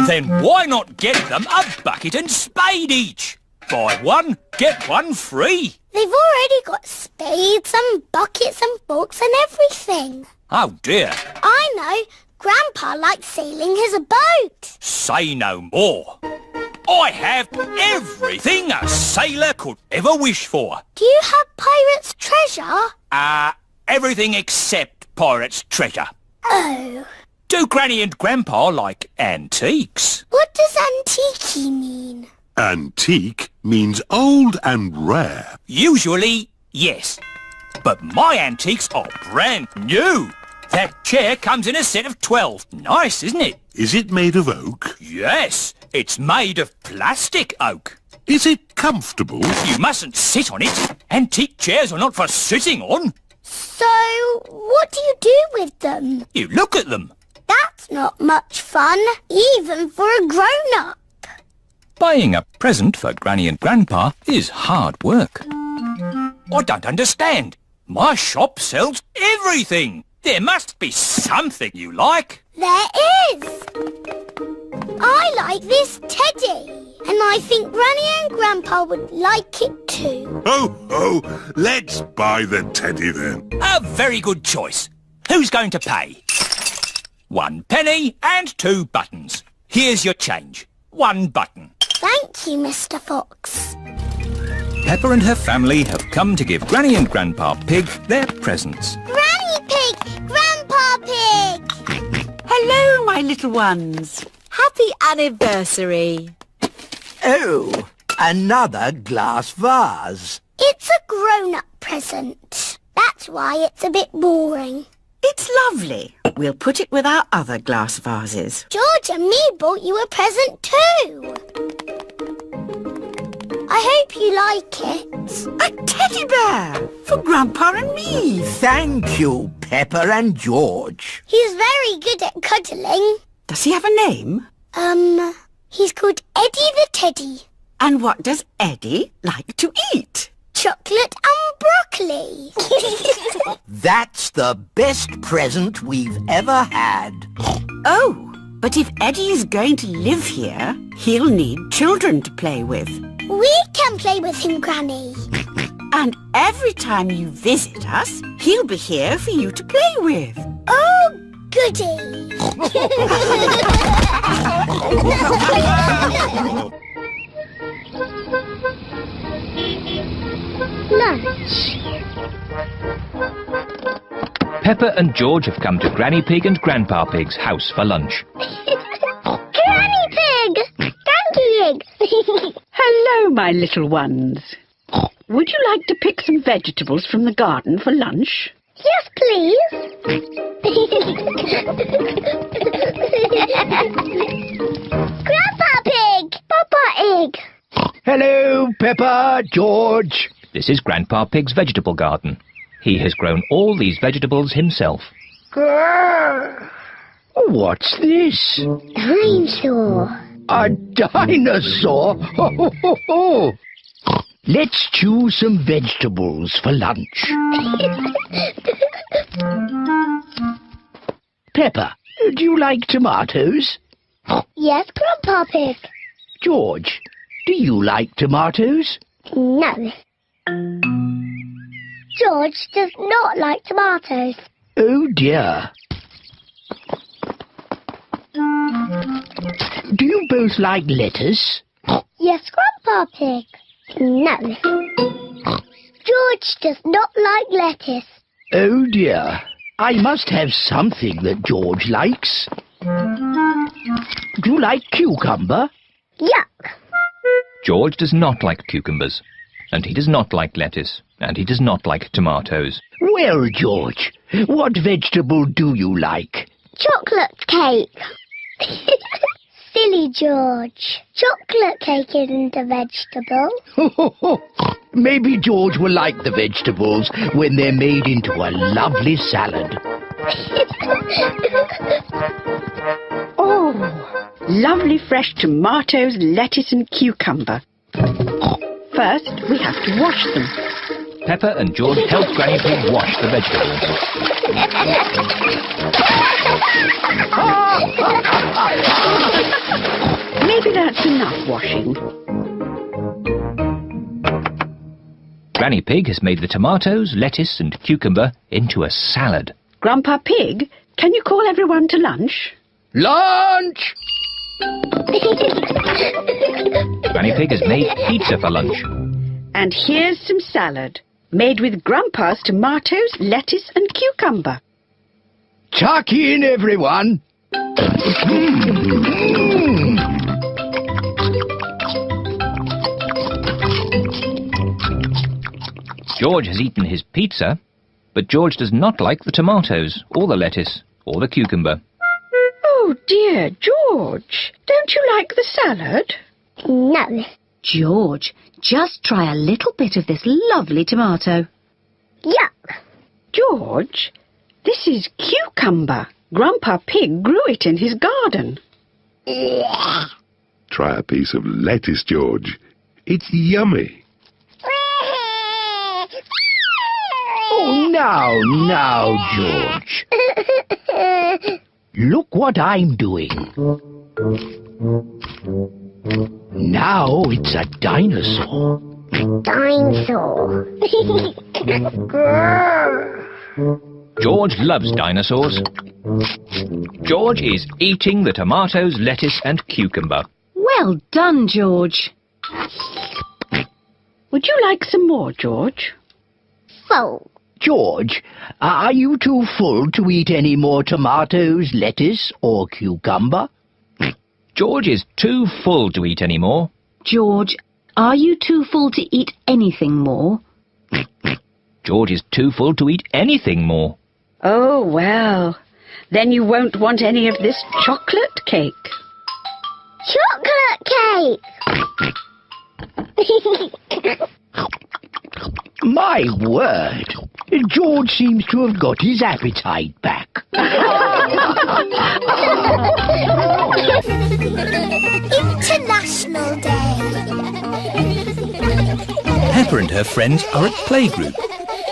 E: Then why not get them a bucket and spade each? Buy one, get one free.
A: They've already got spades and buckets and forks and everything.
E: Oh dear.
A: I know. Grandpa likes sailing his boat.
E: Say no more. I have everything a sailor could ever wish for.
A: Do you have pirate's treasure?
E: Everything except pirate's treasure.
A: Oh.
E: Do Granny and Grandpa like antiques?
A: What does antique mean?
C: Antique means old and rare.
E: Usually, yes. But my antiques are brand new. That chair comes in a set of 12. Nice, isn't it?
C: Is it made of oak?
E: Yes, it's made of plastic oak.
C: Is it comfortable?
E: You mustn't sit on it. Antique chairs are not for sitting on.
A: So, what do you do with them?
E: You look at them.
A: That's not much fun, even for a grown-up.
E: Buying a present for Granny and Grandpa is hard work. I don't understand. My shop sells everything. There must be something you like.
A: There is. I like this teddy. And I think Granny and Grandpa would like it too.
C: Ho, ho! Let's buy the teddy then.
E: A very good choice. Who's going to pay? 1 penny and 2 buttons. Here's your change. 1 button.
A: Thank you, Mr. Fox.
E: Peppa and her family have come to give Granny and Grandpa Pig their presents.
A: Granny Pig! Grandpa Pig!
I: Hello, my little ones.
G: Happy anniversary.
H: Oh, another glass vase.
A: It's a grown-up present. That's why it's a bit boring.
I: It's lovely. We'll put it with our other glass vases.
A: George and me bought you a present too. I hope you like it.
I: A teddy bear for Grandpa and me.
H: Thank you, Peppa and George.
A: He's very good at cuddling.
I: Does he have a name?
A: He's called Eddie the Teddy.
I: And what does Eddie like to eat?
A: Chocolate and broccoli.
H: That's the best present we've ever had.
I: Oh, but if Eddie is going to live here, he'll need children to play with.
A: We can play with him, Granny.
I: And every time you visit us, he'll be here for you to play with.
A: Oh, goody. Lunch.
B: Peppa and George have come to Granny Pig and Grandpa Pig's house for lunch.
A: Granny Pig! Granny Pig!
L: Hello, my little ones. Would you like to pick some vegetables from the garden for lunch?
A: Yes, please. Grandpa Pig! Papa Egg!
H: Hello, Peppa, George.
B: This is Grandpa Pig's vegetable garden. He has grown all these vegetables himself.
H: What's this?
A: Dinosaur.
H: A dinosaur? Ho, ho, ho, ho. Let's choose some vegetables for lunch. Peppa, do you like tomatoes?
A: Yes, Grandpa Pig.
H: George, do you like tomatoes?
A: No. George does not like tomatoes.
H: Oh dear. Do you both like lettuce?
A: Yes, Grandpa Pig. No. George does not like lettuce.
H: Oh dear. I must have something that George likes. Do you like cucumber?
A: Yuck.
B: George does not like cucumbers, and he does not like lettuce, and he does not like tomatoes.
H: Well, George, what vegetable do you like?
A: Chocolate cake. Silly George. Chocolate cake isn't a vegetable.
H: Maybe George will like the vegetables when they're made into a lovely salad.
L: Oh, lovely fresh tomatoes, lettuce and cucumber. First, we have to wash them.
B: Peppa and George help Granny Pig wash the vegetables.
L: Maybe that's enough washing.
B: Granny Pig has made the tomatoes, lettuce and cucumber into a salad.
L: Grandpa Pig, can you call everyone to lunch?
H: Lunch!
B: Granny Pig has made pizza for lunch.
L: And here's some salad, made with Grandpa's tomatoes, lettuce and cucumber.
H: Tuck in, everyone.
B: George has eaten his pizza, but George does not like the tomatoes, or the lettuce, or the cucumber.
L: Oh dear, George, don't you like the salad?
A: No.
D: George, just try a little bit of this lovely tomato.
A: Yuck.
L: George, this is cucumber. Grandpa Pig grew it in his garden.
C: Try a piece of lettuce, George. It's yummy.
H: Oh, now, George. Look what I'm doing. Now it's a dinosaur.
A: Dinosaur.
B: George loves dinosaurs. George is eating the tomatoes, lettuce and cucumber.
D: Well done, George.
L: Would you like some more, George?
A: Full.
H: George, are you too full to eat any more tomatoes, lettuce or cucumber?
B: George is too full to eat any more.
D: George, are you too full to eat anything more?
B: George is too full to eat anything more.
L: Oh, well, then you won't want any of this chocolate cake.
A: Chocolate cake.
H: My word, George seems to have got his appetite back.
K: International Day.
E: Peppa and her friends are at playgroup.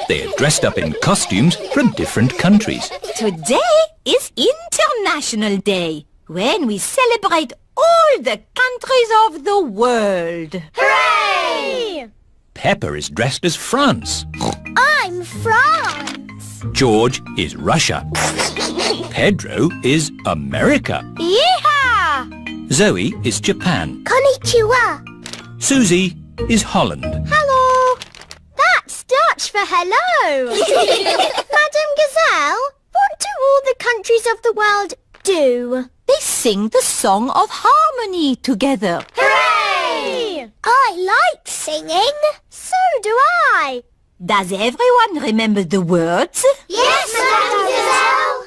E: They are dressed up in costumes from different countries.
G: Today is International Day, when we celebrate all the countries of the world.
K: Hooray!
E: Peppa is dressed as France.
K: I'm France.
E: George is Russia. Pedro is America.
K: Yeehaw!
E: Zoe is Japan.
K: Konnichiwa.
E: Susie is Holland.
K: Hello. That's Dutch for hello. Madam Gazelle, what do all the countries of the world do?
G: They sing the song of harmony together.
K: Hooray! I like singing. So do I.
G: Does everyone remember the words?
K: Yes, Madam Gazelle.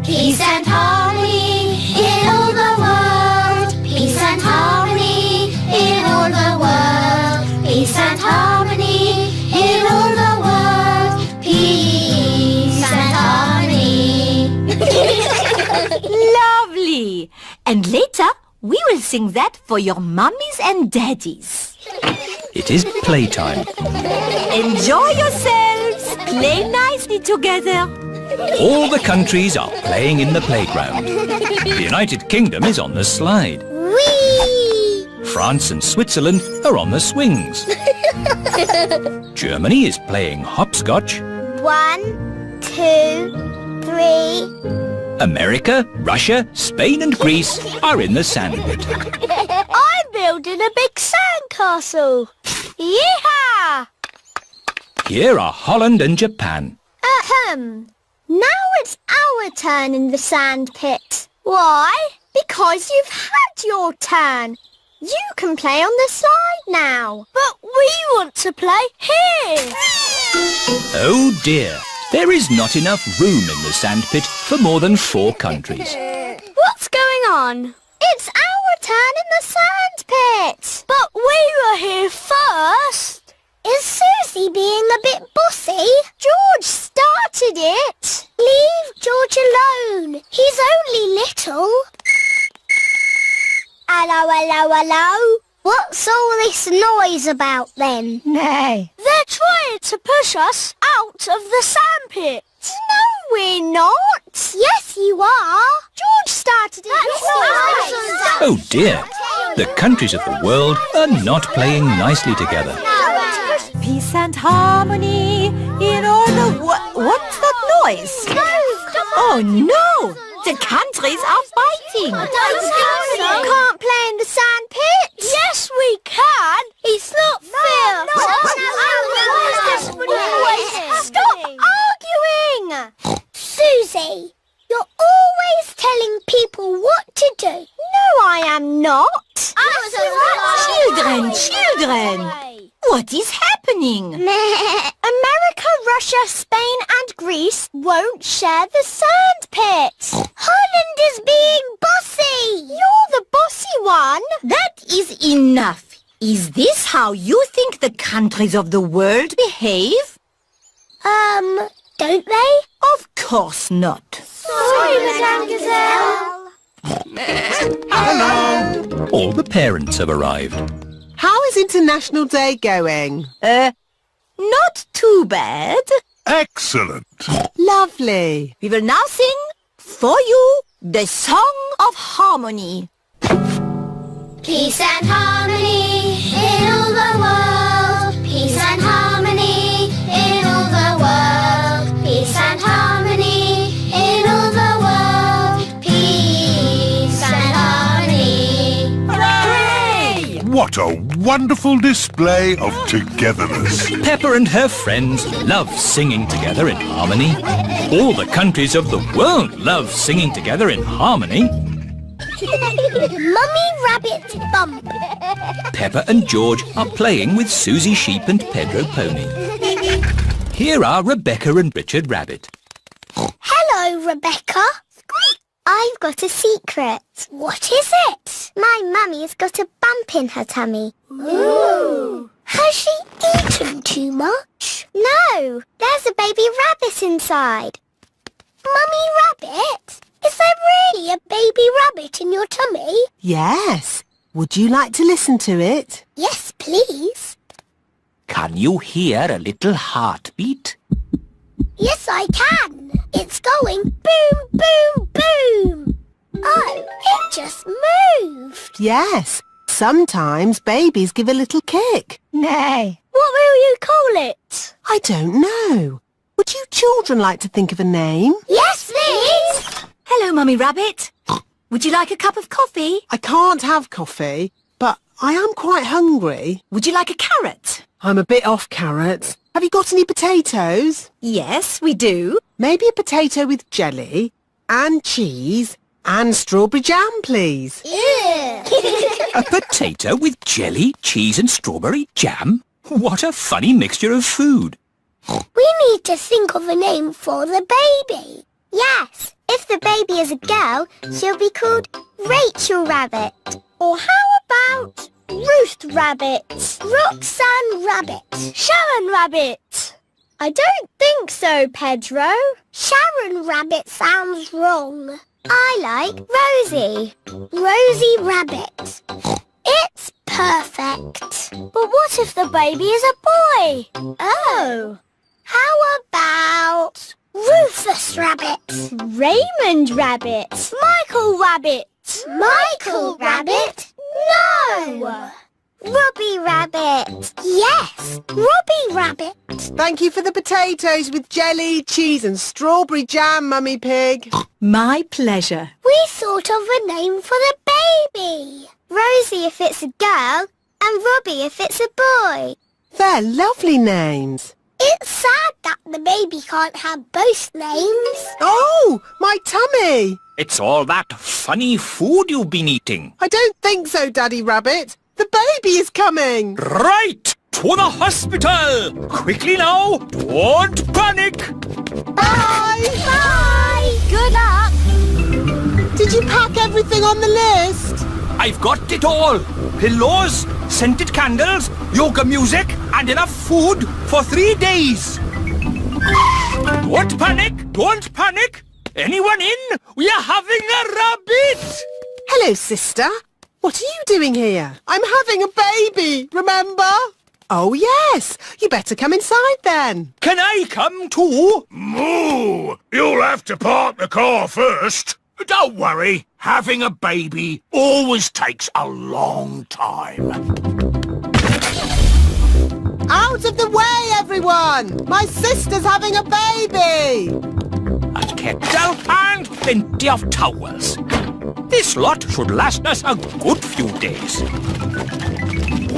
K: Peace and harmony in all the world. Peace and harmony in all the world. Peace and harmony in all the world. Peace and harmony.
G: Lovely! And later, we will sing that for your mummies and daddies.
B: It is playtime.
G: Enjoy yourselves. Play nicely together.
B: All the countries are playing in the playground. The United Kingdom is on the slide.
A: Whee!
B: France and Switzerland are on the swings. Germany is playing hopscotch.
A: 1, 2, 3.
B: America, Russia, Spain and Greece are in the sandpit.
A: I'm building a big sandcastle. Yeehaw!
B: Here are Holland and Japan.
A: Ahem. Now it's our turn in the sand pit. Why? Because you've had your turn. You can play on the slide now. But we want to play here.
B: Oh dear, there is not enough room in the sandpit for more than 4 countries.
A: What's going on? It's our turn in the sand pit. But we were here first. Is Susie being a bit bossy? George started it. Leave George alone. He's only little. Hello, hello, hello. What's all this noise about then?
G: Nay.
A: They're trying to push us out of the sandpit. No, we're not. Yes, you are. George started it.
B: Oh dear, the countries of the world are not playing nicely together.
G: Peace and harmony in all the what's that noise? Oh no! The countries are fighting.
A: You can't play in the sand pit. Yes, we can. It's not fair. Stop arguing. Susie, you're always telling people what to do. No, I am not.
G: Children! What is happening?
A: America, Russia, Spain and Greece won't share the sand pit. Holland is being bossy. You're the bossy one.
G: That is enough. Is this how you think the countries of the world behave?
A: Don't they?
G: Of course not.
A: Sorry, Madame Gazelle.
C: Hello.
B: All the parents have arrived.
I: How is International Day going?
G: Not too bad.
C: Excellent.
I: Lovely.
G: We will now sing for you the Song of Harmony.
K: Peace and harmony in all the world. Peace and harmony in all the world. Peace and harmony in all the world. Peace and harmony.
G: Hooray!
C: What a wonderful display of togetherness.
B: Peppa and her friends love singing together in harmony. All the countries of the world love singing together in harmony.
A: Mummy Rabbit Bump.
B: Peppa and George are playing with Susie Sheep and Pedro Pony. Here are Rebecca and Richard Rabbit.
A: Hello, Rebecca. I've got a secret. What is it? My mummy's got a bump in her tummy. Ooh. Has she eaten too much? No, there's a baby rabbit inside. Mummy Rabbit, is there really a baby rabbit in your tummy?
I: Yes. Would you like to listen to it?
A: Yes, please.
B: Can you hear a little heartbeat?
A: Yes, I can. It's going boom, boom, boom. Oh, it just moved.
I: Yes. Sometimes babies give a little kick.
G: Nay.
A: What will you call it?
I: I don't know. Would you children like to think of a name?
A: Yes, please.
G: Hello, Mummy Rabbit. Would you like a cup of coffee?
I: I can't have coffee, but I am quite hungry.
G: Would you like a carrot?
I: I'm a bit off carrots. Have you got any potatoes?
G: Yes, we do.
I: Maybe a potato with jelly and cheese and strawberry jam, please.
B: A potato with jelly, cheese and strawberry jam? What a funny mixture of food.
A: We need to think of a name for the baby. Yes, if the baby is a girl, she'll be called Rachel Rabbit. Or how about Ruth Rabbit, Roxanne Rabbit, Sharon Rabbit? I don't think so, Pedro. Sharon Rabbit sounds wrong. I like Rosie. Rosie Rabbit. It's perfect. But what
K: What if the baby is a boy? Oh. How about Rufus Rabbit? Raymond Rabbit? Michael Rabbit? Michael Rabbit? No! Robbie Rabbit. Yes, Robbie Rabbit.
I: Thank you for the potatoes with jelly, cheese and strawberry jam, Mummy Pig.
G: My pleasure.
K: We thought of a name for the baby. Rosie if it's a girl and Robbie if it's a boy.
I: They're lovely names.
K: It's sad that the baby can't have both names.
I: Oh, my tummy.
E: It's all that funny food you've been eating.
I: I don't think so, Daddy Rabbit. The baby is coming.
E: Right! To the hospital! Quickly now! Don't panic!
I: Bye.
K: Bye. Good luck.
I: Did you pack everything on the list?
E: I've got it all. Pillows, scented candles, yoga music, and enough food for 3 days. Don't panic! Don't panic! Anyone in? We are having a rabbit!
I: Hello, sister. What are you doing here? I'm having a baby, remember? Oh, yes. You better come inside then.
E: Can I come too?
C: Moo! You'll have to park the car first.
E: Don't worry. Having a baby always takes a long time.
I: Out of the way, everyone! My sister's having a baby!
E: A kettle and plenty of towels. This lot should last us a good few days.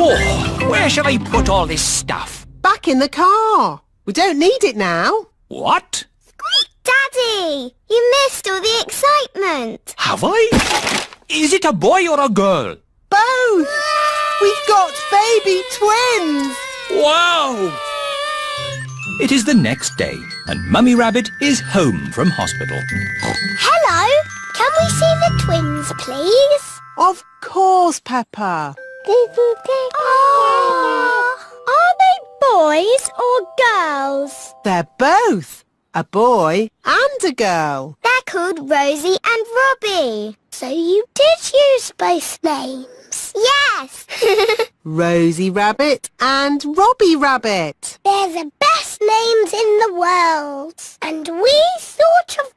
E: Oh, where shall I put all this stuff?
I: Back in the car. We don't need it now.
E: What?
K: Daddy, you missed all the excitement.
E: Have I? Is it a boy or a girl?
I: Both! We've got baby twins!
E: Wow! It is the next day, and Mummy Rabbit is home from hospital.
K: Hello, can we see the twins, please?
I: Of course, Peppa.
K: Are they boys or girls?
I: They're both. A boy and a girl.
K: They're called Rosie and Robbie. So you did use both names? Yes.
I: Rosie Rabbit and Robbie Rabbit.
K: They're the best names in the world. And we thought of